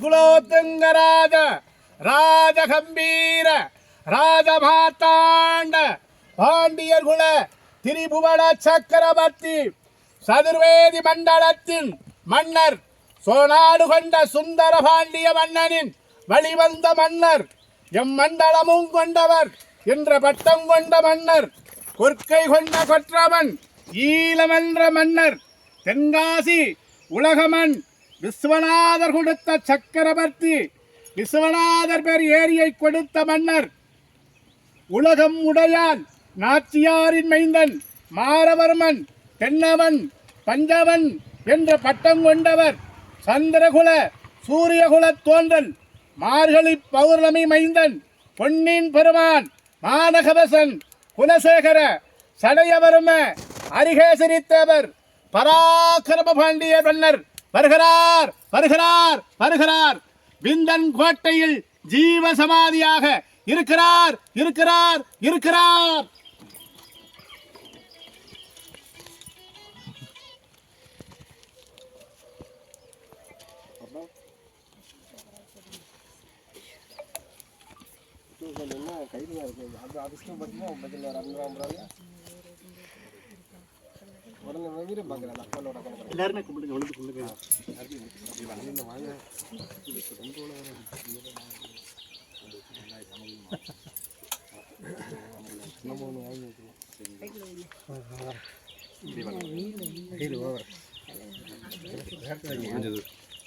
குலோத்துங்கராஜ ராஜகம்பீர ராஜமாத்தாண்ட பாண்டியர் குல திரிபுவன சக்கரவர்த்தி சதுர்வேதி மண்டலத்தின் மன்னர் சோநாடு கொண்ட சுந்தர பாண்டிய மன்னனின் வழிவந்த மன்னர் எம் மண்டலமும் கொண்டவர் என்ற பட்டம் கொண்ட மன்னர் கொற்கை கொண்ட கொற்றவன் ஈழமென்ற மன்னர் தென்காசி உலகமன் விஸ்வநாதர் கொடுத்த சக்கரவர்த்தி விஸ்வநாதர் பேர் ஏரியை கொடுத்த மன்னர் உலகம் உடையான் நாச்சியாரின் மைந்தன் மாரவர்மன் தென்னவன் பஞ்சவன் என்ற பட்டம் கொண்டவர் சந்திரகுல சூரியகுல தோன்றல் மார்கழி பௌர்ணமி மைந்தன் பொன்னின் பெருமான் மானகவசன் குலசேகர சடையவர்ம அரிகேசரித்தவர் பராக்கிரம பாண்டிய மன்னர் வருகிறார் வருகிறார் வருகிறார். விந்தன் கோட்டையில் ஜீவ சமாதியாக இருக்கிறார் இருக்கிறார் இருக்கிறார். எல்லாருமே கும்பிடுங்க விழுந்து கும்பிடுங்க. முடிஞ்சது.